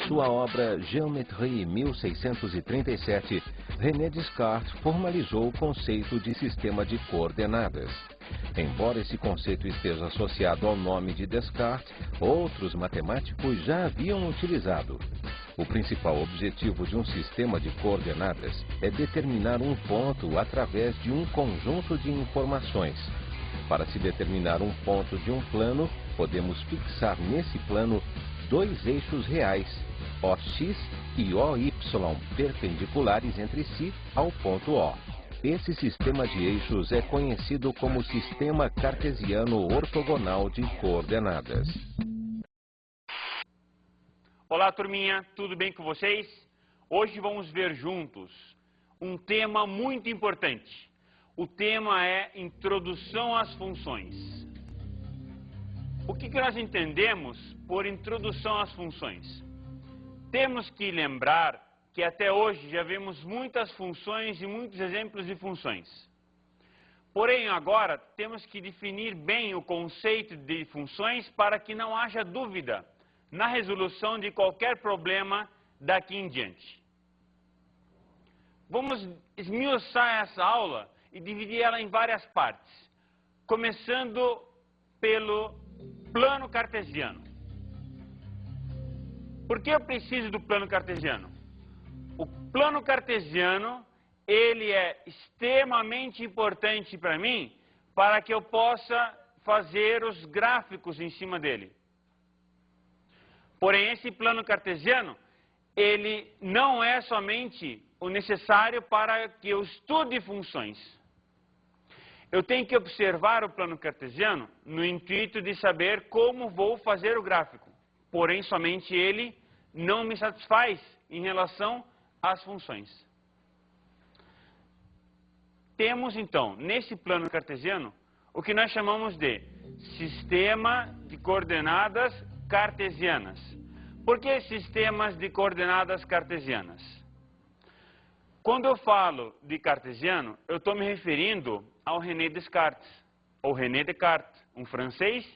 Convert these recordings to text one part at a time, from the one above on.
sua obra Géométrie 1637, René Descartes formalizou o conceito de sistema de coordenadas. Embora esse conceito esteja associado ao nome de Descartes, outros matemáticos já haviam utilizado. O principal objetivo de um sistema de coordenadas é determinar um ponto através de um conjunto de informações. Para se determinar um ponto de um plano, podemos fixar nesse plano dois eixos reais, OX e OY, perpendiculares entre si ao ponto O. Esse sistema de eixos é conhecido como sistema cartesiano ortogonal de coordenadas. Olá, turminha, tudo bem com vocês? Hoje vamos ver juntos um tema muito importante. O tema é Introdução às Funções. O que nós entendemos por introdução às funções? Temos que lembrar que até hoje já vimos muitas funções e muitos exemplos de funções. Porém, agora temos que definir bem o conceito de funções para que não haja dúvida na resolução de qualquer problema daqui em diante. Vamos esmiuçar essa aula e dividir ela em várias partes, começando pelo plano cartesiano. Por que eu preciso do plano cartesiano? O plano cartesiano, ele é extremamente importante para mim, para que eu possa fazer os gráficos em cima dele. Porém, esse plano cartesiano, ele não é somente o necessário para que eu estude funções. Eu tenho que observar o plano cartesiano no intuito de saber como vou fazer o gráfico. Porém, somente ele não me satisfaz em relação às funções. Temos, então, nesse plano cartesiano, o que nós chamamos de sistema de coordenadas cartesianas. Por que sistemas de coordenadas cartesianas? Quando eu falo de cartesiano, eu estou me referindo ao René Descartes, ou René Descartes, um francês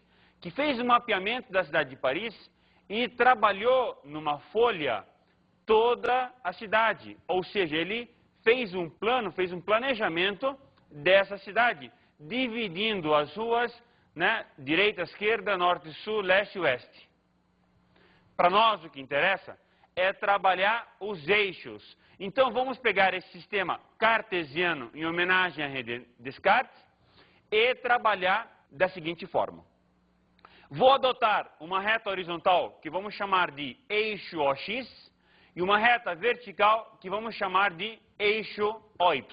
que fez o mapeamento da cidade de Paris e trabalhou numa folha toda a cidade. Ou seja, ele fez um plano, fez um planejamento dessa cidade, dividindo as ruas, direita, esquerda, norte, sul, leste e oeste. Para nós, o que interessa é trabalhar os eixos. Então, vamos pegar esse sistema cartesiano em homenagem a René Descartes e trabalhar da seguinte forma. Vou adotar uma reta horizontal que vamos chamar de eixo OX e uma reta vertical que vamos chamar de eixo OY.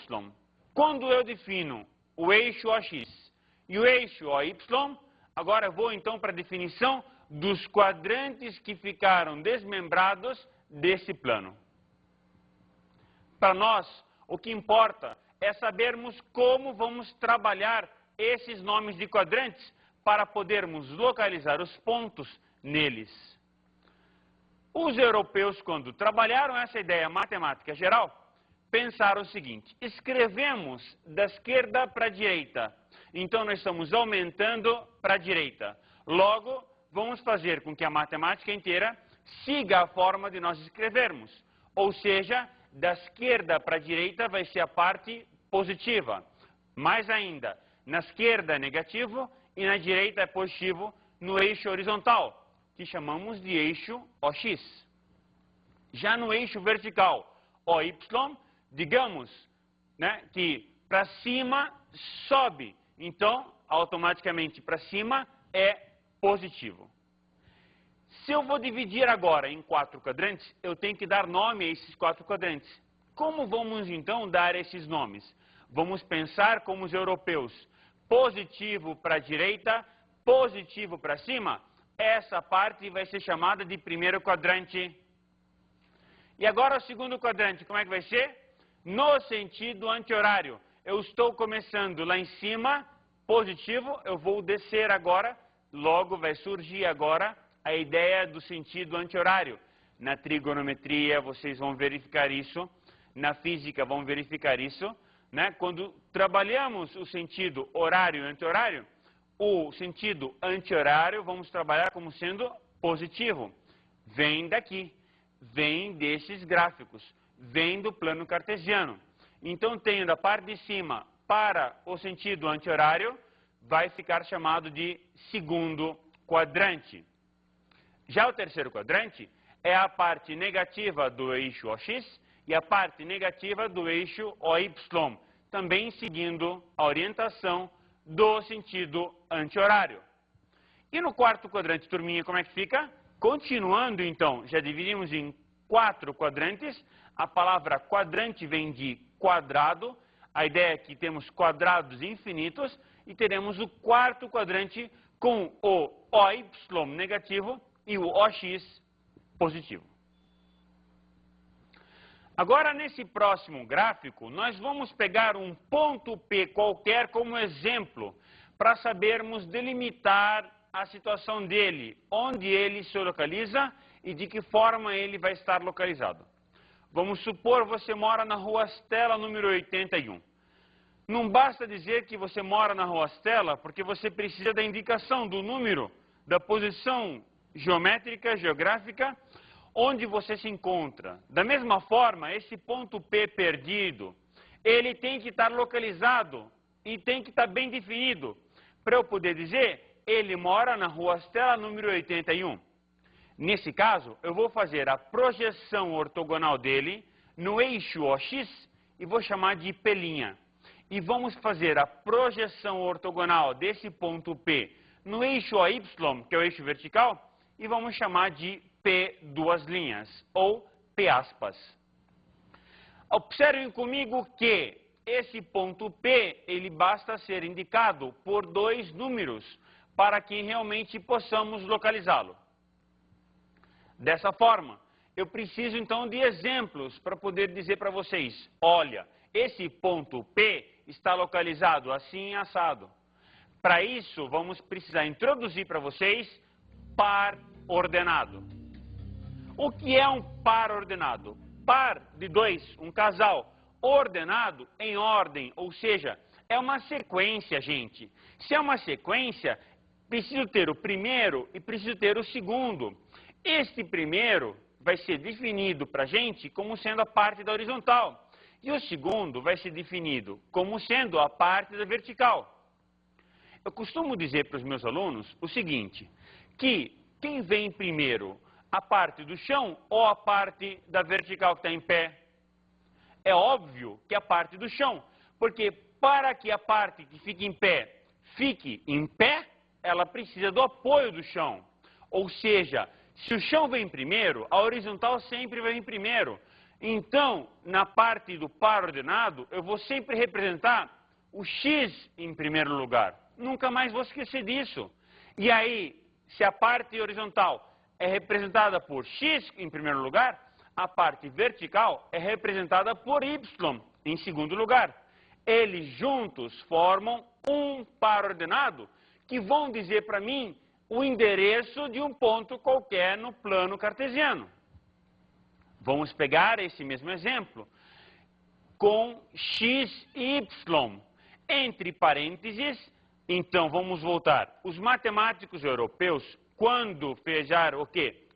Quando eu defino o eixo OX e o eixo OY, agora vou então para a definição dos quadrantes que ficaram desmembrados desse plano. Para nós, o que importa é sabermos como vamos trabalhar esses nomes de quadrantes para podermos localizar os pontos neles. Os europeus, quando trabalharam essa ideia matemática geral, pensaram o seguinte: escrevemos da esquerda para a direita, então nós estamos aumentando para a direita. Logo, vamos fazer com que a matemática inteira siga a forma de nós escrevermos. Ou seja, da esquerda para a direita vai ser a parte positiva. Mais ainda, na esquerda é negativo e na direita é positivo no eixo horizontal, que chamamos de eixo OX. Já no eixo vertical, OY, digamos que para cima sobe, então automaticamente para cima é positivo. Se eu vou dividir agora em 4 quadrantes, eu tenho que dar nome a esses 4 quadrantes. Como vamos então dar esses nomes? Vamos pensar como os europeus: positivo para a direita, positivo para cima. Essa parte vai ser chamada de primeiro quadrante. E agora o segundo quadrante, como é que vai ser? No sentido anti-horário. Eu estou começando lá em cima, positivo, eu vou descer agora, logo vai surgir agora a ideia do sentido anti-horário. Na trigonometria vocês vão verificar isso, na física vão verificar isso. Quando trabalhamos o sentido horário e anti-horário, o sentido anti-horário vamos trabalhar como sendo positivo. Vem daqui. vem desses gráficos, vem do plano cartesiano. Então, tenho da parte de cima para o sentido anti-horário, vai ficar chamado de segundo quadrante. Já o terceiro quadrante é a parte negativa do eixo OX e a parte negativa do eixo OY, também seguindo a orientação do sentido anti-horário. E no quarto quadrante, turminha, como é que fica? Continuando, então, já dividimos em 4 quadrantes. A palavra quadrante vem de quadrado. A ideia é que temos quadrados infinitos e teremos o quarto quadrante com o OY negativo e o OX positivo. Agora, nesse próximo gráfico, nós vamos pegar um ponto P qualquer como exemplo para sabermos delimitar a situação dele, onde ele se localiza e de que forma ele vai estar localizado. Vamos supor que você mora na Rua Astela, número 81. Não basta dizer que você mora na Rua Astela, porque você precisa da indicação do número, da posição geométrica, geográfica, onde você se encontra. Da mesma forma, esse ponto P perdido, ele tem que estar localizado e tem que estar bem definido. Para eu poder dizer, ele mora na Rua Astela, número 81. Nesse caso, eu vou fazer a projeção ortogonal dele no eixo OX e vou chamar de P'. E vamos fazer a projeção ortogonal desse ponto P no eixo OY, que é o eixo vertical, e vamos chamar de P duas linhas, ou P aspas. Observem comigo que esse ponto P, ele basta ser indicado por 2 números para que realmente possamos localizá-lo. Dessa forma, eu preciso então de exemplos para poder dizer para vocês, olha, esse ponto P está localizado assim e assado. Para isso, vamos precisar introduzir para vocês par ordenado. O que é um par ordenado? Par de 2, um casal, ordenado em ordem, ou seja, é uma sequência, gente. Se é uma sequência, preciso ter o primeiro e preciso ter o segundo. Este primeiro vai ser definido para a gente como sendo a parte da horizontal. E o segundo vai ser definido como sendo a parte da vertical. Eu costumo dizer para os meus alunos o seguinte, que quem vem primeiro, a parte do chão ou a parte da vertical que está em pé? É óbvio que a parte do chão, porque para que a parte que fica em pé, ela precisa do apoio do chão. Ou seja, se o chão vem primeiro, a horizontal sempre vem primeiro. Então, na parte do par ordenado, eu vou sempre representar o X em primeiro lugar. Nunca mais vou esquecer disso. E aí, se a parte horizontal é representada por X em primeiro lugar, a parte vertical é representada por Y em segundo lugar. Eles juntos formam um par ordenado que vão dizer para mim o endereço de um ponto qualquer no plano cartesiano. Vamos pegar esse mesmo exemplo com x e y. Entre parênteses, então vamos voltar. Os matemáticos europeus, quando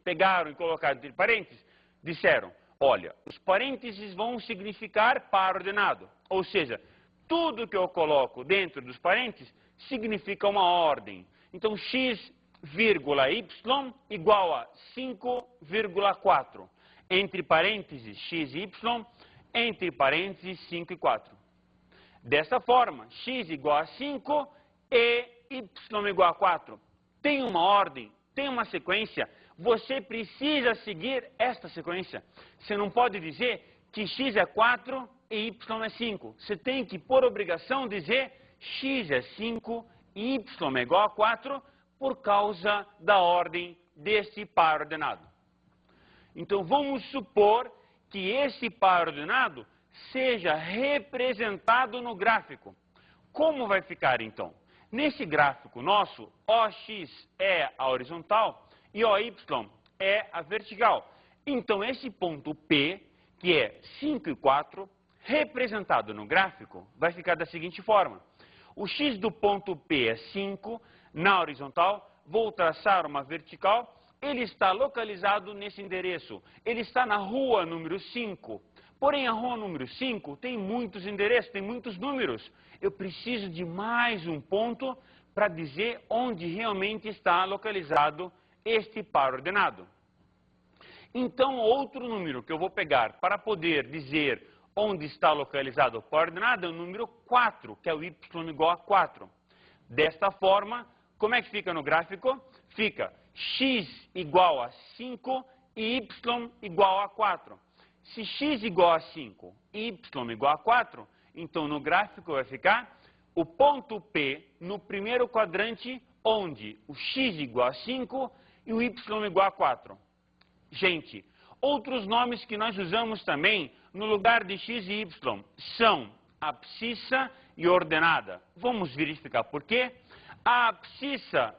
pegaram e colocaram entre parênteses, disseram, olha, os parênteses vão significar par ordenado. Ou seja, tudo que eu coloco dentro dos parênteses significa uma ordem. Então, x, y igual a 5,4. Entre parênteses, x e y, entre parênteses, 5 e 4. Dessa forma, x igual a 5 e y igual a 4. Tem uma ordem, tem uma sequência, você precisa seguir esta sequência. Você não pode dizer que x é 4 e y é 5. Você tem que, por obrigação, dizer x é 5 e y é igual a 4 por causa da ordem desse par ordenado. Então, vamos supor que esse par ordenado seja representado no gráfico. Como vai ficar, então? Nesse gráfico nosso, OX é a horizontal e OY é a vertical. Então, esse ponto P, que é 5 e 4, representado no gráfico, vai ficar da seguinte forma. O X do ponto P é 5 na horizontal, vou traçar uma vertical, ele está localizado nesse endereço. Ele está na rua número 5. Porém, a rua número 5 tem muitos endereços, tem muitos números. Eu preciso de mais um ponto para dizer onde realmente está localizado este par ordenado. Então, outro número que eu vou pegar para poder dizer onde está localizado o par ordenado é o número 4, que é o y igual a 4. Desta forma, como é que fica no gráfico? Fica x igual a 5 e y igual a 4. Se x igual a 5 e y igual a 4, então no gráfico vai ficar o ponto P no primeiro quadrante, onde o x igual a 5 e o y igual a 4. Gente, outros nomes que nós usamos também no lugar de x e y são abscissa e ordenada. Vamos verificar por quê. A abscissa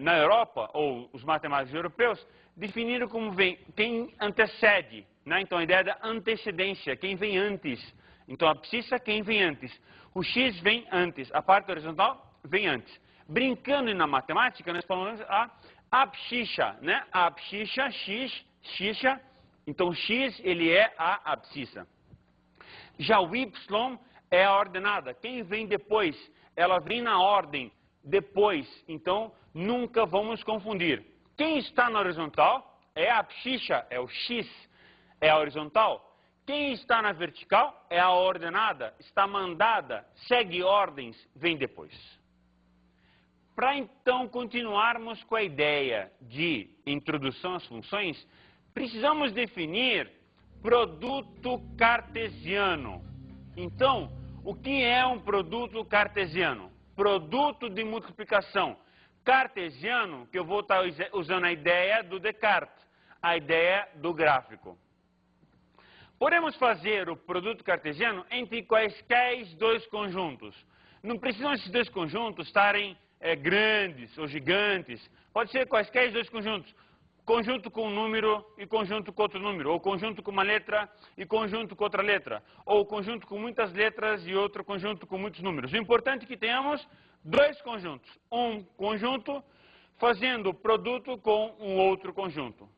na Europa, ou os matemáticos europeus, definiram como quem antecede, né? Então a ideia da antecedência, quem vem antes. Então a abscissa, quem vem antes. O x vem antes, a parte horizontal vem antes. Brincando na matemática, nós falamos a abscissa, né? A abscissa, x, então x ele é a abscissa. Já o y é a ordenada, quem vem depois, ela vem na ordem depois, então nunca vamos confundir. Quem está na horizontal é a abscissa, é o x, é a horizontal. Quem está na vertical é a ordenada, está mandada, segue ordens, vem depois. Para então continuarmos com a ideia de introdução às funções, precisamos definir produto cartesiano. Então, o que é um produto cartesiano? Produto de multiplicação cartesiano, que eu vou estar usando a ideia do Descartes, a ideia do gráfico. Podemos fazer o produto cartesiano entre quaisquer dois conjuntos. Não precisam esses dois conjuntos estarem grandes ou gigantes. Pode ser quaisquer dois conjuntos. Conjunto com um número e conjunto com outro número. Ou conjunto com uma letra e conjunto com outra letra. Ou conjunto com muitas letras e outro conjunto com muitos números. O importante é que tenhamos dois conjuntos. Um conjunto fazendo produto com um outro conjunto.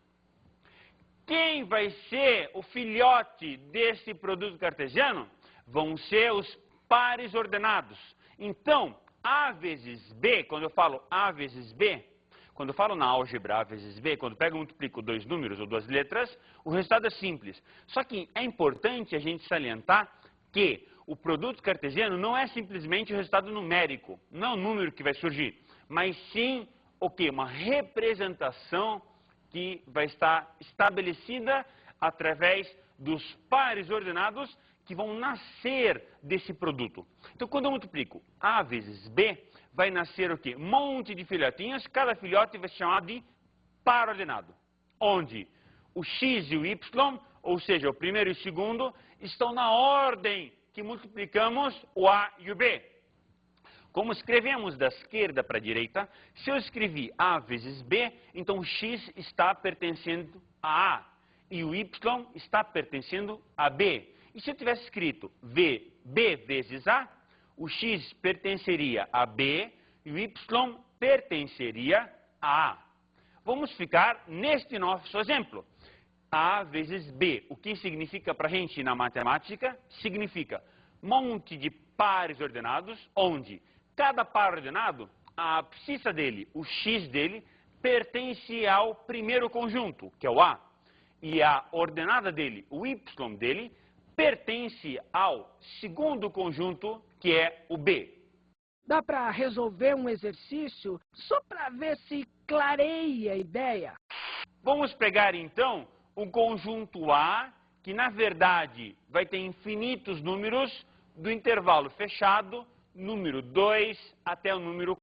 Quem vai ser o filhote desse produto cartesiano? Vão ser os pares ordenados. Então, A vezes B, quando eu falo A vezes B, quando eu falo na álgebra A vezes B, quando eu pego e multiplico dois números ou duas letras, o resultado é simples. Só que é importante a gente salientar que o produto cartesiano não é simplesmente o resultado numérico, não é o número que vai surgir, mas sim o quê? Uma representação que vai estar estabelecida através dos pares ordenados que vão nascer desse produto. Então, quando eu multiplico A vezes B, vai nascer o quê? Um monte de filhotinhos, cada filhote vai se chamar de par ordenado, onde o x e o y, ou seja, o primeiro e o segundo, estão na ordem que multiplicamos o A e o B. Como escrevemos da esquerda para a direita, se eu escrevi A vezes B, então o x está pertencendo a A e o y está pertencendo a B. E se eu tivesse escrito B vezes A, o x pertenceria a B e o y pertenceria a A. Vamos ficar neste nosso exemplo. A vezes B. O que significa para a gente na matemática? Significa monte de pares ordenados, onde cada par ordenado, a abscissa dele, o x dele, pertence ao primeiro conjunto, que é o A. E a ordenada dele, o y dele, pertence ao segundo conjunto, que é o B. Dá para resolver um exercício só para ver se clareia a ideia? Vamos pegar então um conjunto A, que na verdade vai ter infinitos números do intervalo fechado, número 2 até o número